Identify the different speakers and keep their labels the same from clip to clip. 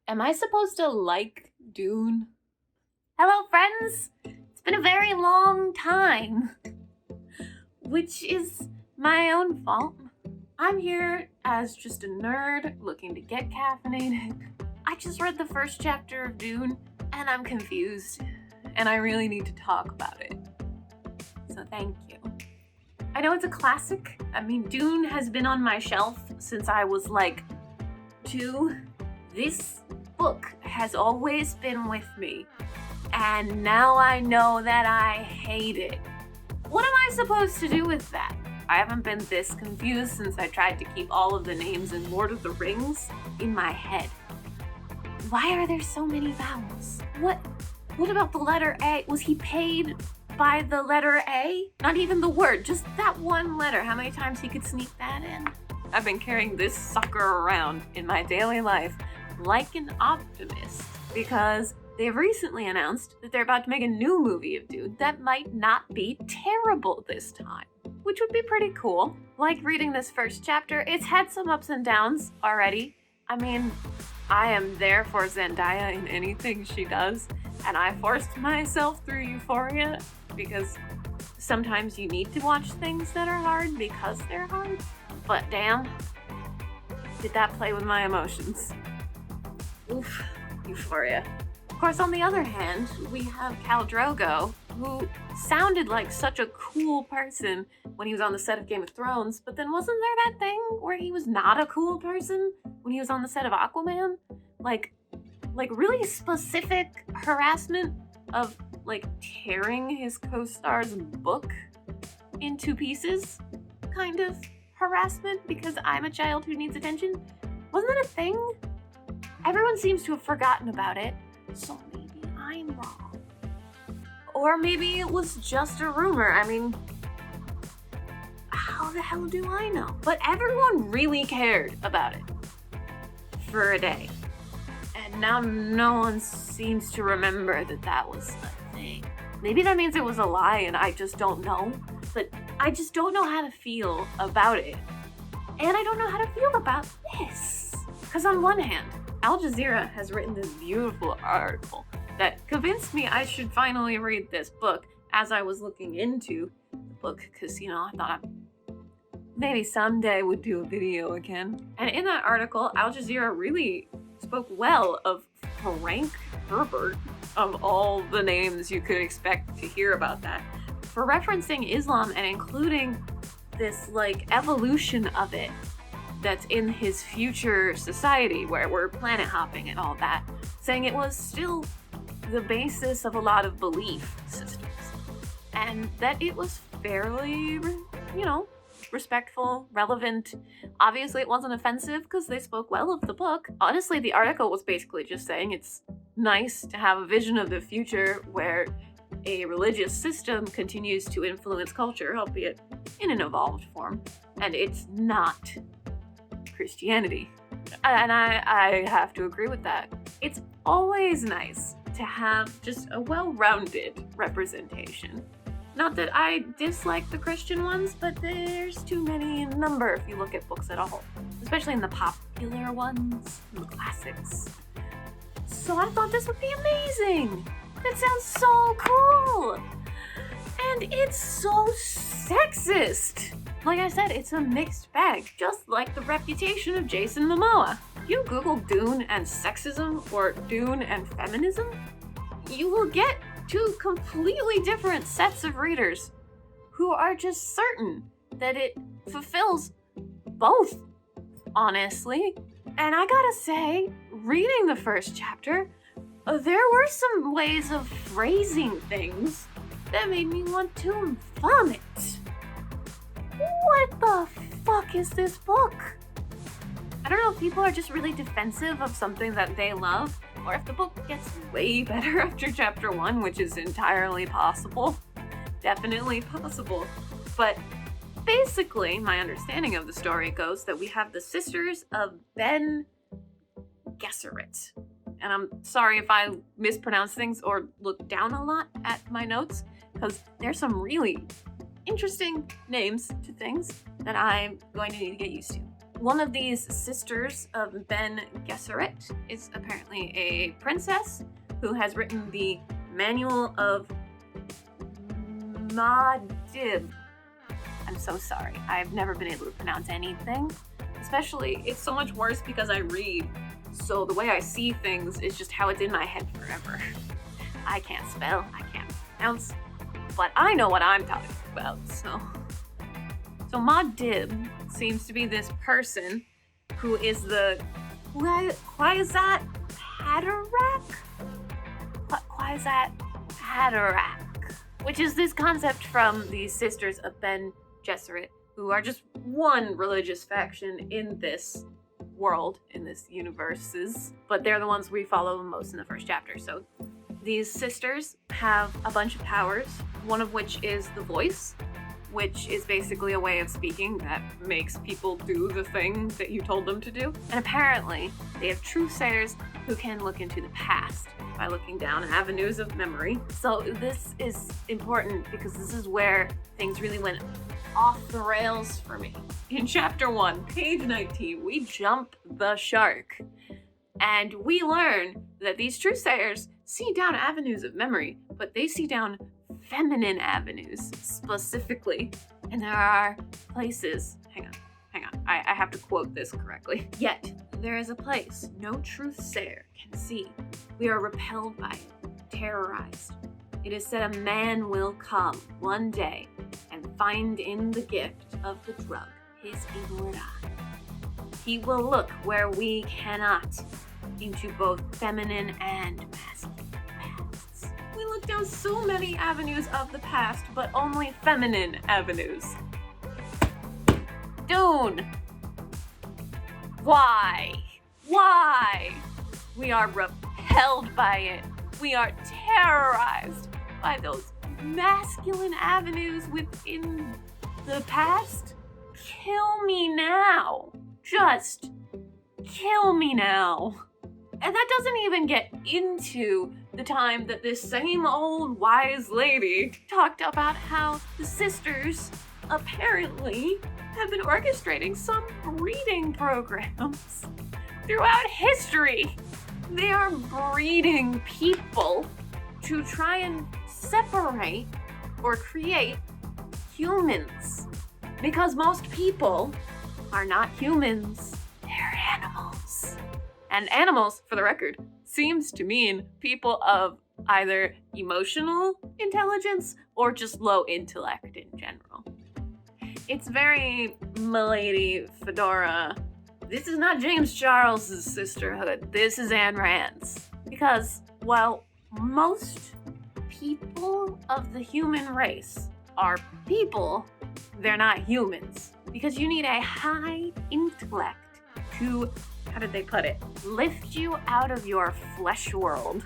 Speaker 1: Am I supposed to like Dune? Hello, friends! It's been a very long time. Which is my own fault. I'm here as just a nerd looking to get caffeinated. I just read the first chapter of Dune, and I'm confused. And I really need to talk about it. So thank you. I know it's a classic. I mean, Dune has been on my shelf since I was like 2. This book has always been with me, and now I know that I hate it. What am I supposed to do with that? I haven't been this confused since I tried to keep all of the names in Lord of the Rings in my head. Why are there so many vowels? What about the letter A? Was he paid by the letter A? Not even the word, just that one letter. How many times he could sneak that in? I've been carrying this sucker around in my daily life like an optimist, because they've recently announced that they're about to make a new movie of Dune that might not be terrible this time, which would be pretty cool. Like reading this first chapter, it's had some ups and downs already. I mean, I am there for Zendaya in anything she does, and I forced myself through Euphoria because sometimes you need to watch things that are hard because they're hard. But damn, did that play with my emotions. Oof, Euphoria. Of course, on the other hand, we have Khal Drogo, who sounded like such a cool person when he was on the set of Game of Thrones, but then wasn't there that thing where he was not a cool person when he was on the set of Aquaman? Like really specific harassment of like tearing his co-star's book into pieces, kind of harassment because I'm a child who needs attention. Wasn't that a thing? Everyone seems to have forgotten about it, so maybe I'm wrong. Or maybe it was just a rumor. I mean, how the hell do I know? But everyone really cared about it for a day. And now no one seems to remember that was a thing. Maybe that means it was a lie and I just don't know. But I just don't know how to feel about it. And I don't know how to feel about this. Because on one hand, Al Jazeera has written this beautiful article that convinced me I should finally read this book as I was looking into the book, because, I thought maybe someday would do a video again. And in that article, Al Jazeera really spoke well of Frank Herbert, of all the names you could expect to hear about that, for referencing Islam and including this evolution of it that's in his future society where we're planet hopping and all that, saying it was still the basis of a lot of belief systems. And that it was fairly, respectful, relevant. Obviously, it wasn't offensive because they spoke well of the book. Honestly, the article was basically just saying it's nice to have a vision of the future where a religious system continues to influence culture, albeit in an evolved form. And it's not Christianity. And I have to agree with that. It's always nice to have just a well-rounded representation. Not that I dislike the Christian ones, but there's too many in number if you look at books as a whole, especially in the popular ones, the classics. So I thought this would be amazing. That sounds so cool. And it's so sexist. Like I said, it's a mixed bag, just like the reputation of Jason Momoa. If you Google Dune and sexism or Dune and feminism, you will get 2 completely different sets of readers who are just certain that it fulfills both, honestly. And I gotta say, reading the first chapter, there were some ways of phrasing things that made me want to vomit. What the fuck is this book? I don't know if people are just really defensive of something that they love, or if the book gets way better after chapter 1, which is entirely possible. Definitely possible. But basically, my understanding of the story goes that we have the sisters of Ben Gesserit. And I'm sorry if I mispronounce things or look down a lot at my notes, because there's some really interesting names to things that I'm going to need to get used to. One of these sisters of Ben Gesserit is apparently a princess who has written the Manual of Madib. I'm so sorry. I've never been able to pronounce anything. Especially, it's so much worse because I read. So the way I see things is just how it's in my head forever. I can't spell, I can't pronounce, but I know what I'm talking about, so Madib seems to be this person who is the Kwisatz Haderach, which is this concept from the Sisters of Ben Gesserit, who are just one religious faction in this world, in this universes, but they're the ones we follow most in the first chapter. So these sisters have a bunch of powers, one of which is the voice, which is basically a way of speaking that makes people do the thing that you told them to do. And apparently, they have truthsayers who can look into the past by looking down avenues of memory. So this is important because this is where things really went off the rails for me. In chapter 1, page 19, we jump the shark. And we learn that these truthsayers see down avenues of memory, but they see down feminine avenues specifically. And there are places, hang on, I have to quote this correctly. Yet, there is a place no truthsayer can see. We are repelled by it, terrorized. It is said a man will come one day and find in the gift of the drug his inward eye. He will look where we cannot, into both feminine and masculine pasts. We look down so many avenues of the past, but only feminine avenues. Dune! Why? Why? We are repelled by it. We are terrorized by those masculine avenues within the past. Kill me now. Just kill me now. And that doesn't even get into the time that this same old wise lady talked about how the sisters apparently have been orchestrating some breeding programs throughout history. They are breeding people to try and separate or create humans. Because most people are not humans, they're animals. And animals, for the record, seems to mean people of either emotional intelligence or just low intellect in general. It's very Milady Fedora. This is not James Charles's sisterhood. This is Ayn Rand's. Because while most people of the human race are people, they're not humans. Because you need a high intellect to, how did they put it? Lift you out of your flesh world.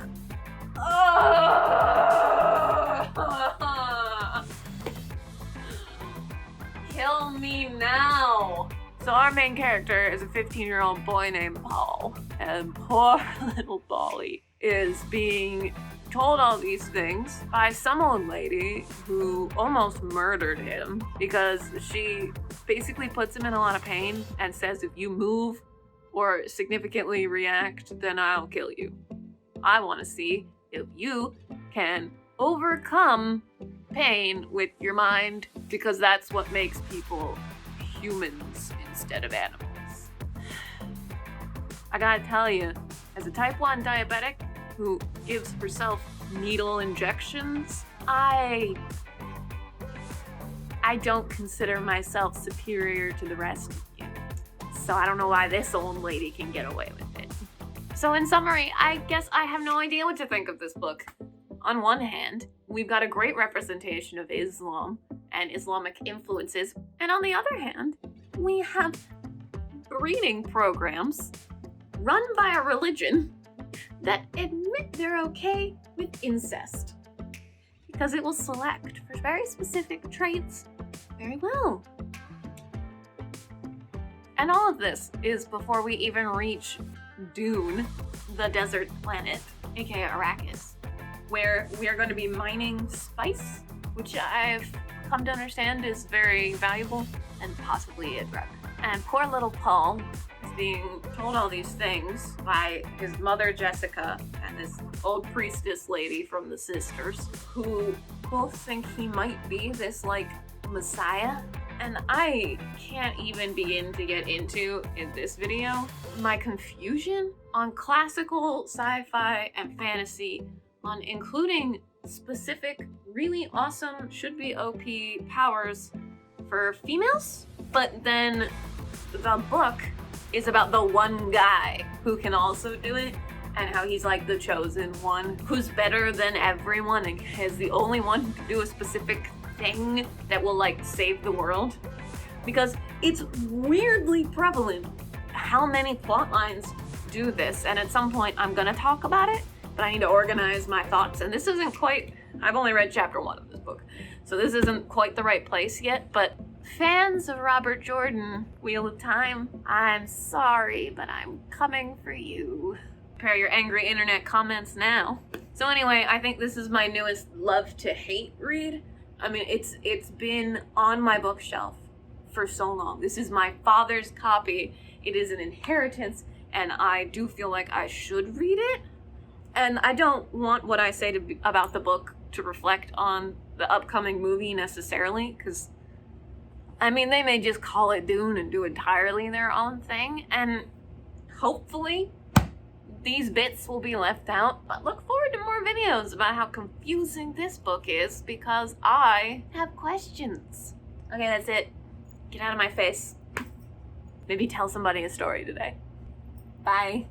Speaker 1: Kill me now. So our main character is a 15-year-old boy named Paul. And poor little Polly is being told all these things by some old lady who almost murdered him because she basically puts him in a lot of pain and says, if you move or significantly react, then I'll kill you. I want to see if you can overcome pain with your mind, because that's what makes people humans instead of animals. I gotta tell you, as a type 1 diabetic who gives herself needle injections, I don't consider myself superior to the rest of you. So I don't know why this old lady can get away with it. So in summary, I guess I have no idea what to think of this book. On one hand, we've got a great representation of Islam and Islamic influences, and on the other hand, we have breeding programs run by a religion that admit they're okay with incest, because it will select for very specific traits very well. And all of this is before we even reach Dune, the desert planet, aka Arrakis, where we are going to be mining spice, which I've come to understand is very valuable and possibly a drug. And poor little Paul is being told all these things by his mother, Jessica, and this old priestess lady from the sisters, who both think he might be this, like, messiah. And I can't even begin to get into, in this video, my confusion on classical sci-fi and fantasy, on including specific, really awesome, should be OP powers for females. But then the book is about the one guy who can also do it, and how he's like the chosen one, who's better than everyone and is the only one who can do a specific thing that will like save the world. Because it's weirdly prevalent how many plot lines do this, and at some point I'm gonna talk about it, but I need to organize my thoughts, and this isn't quite, I've only read chapter 1 of this book, so this isn't quite the right place yet, but fans of Robert Jordan, Wheel of Time, I'm sorry, but I'm coming for you. Prepare your angry internet comments now. So anyway, I think this is my newest love to hate read. I mean, it's been on my bookshelf for so long. This is my father's copy. It is an inheritance, and I do feel like I should read it. And I don't want what I say about the book to reflect on the upcoming movie necessarily, because I mean, they may just call it Dune and do entirely their own thing, and hopefully these bits will be left out, but look forward to more videos about how confusing this book is, because I have questions. Okay, that's it. Get out of my face. Maybe tell somebody a story today. Bye.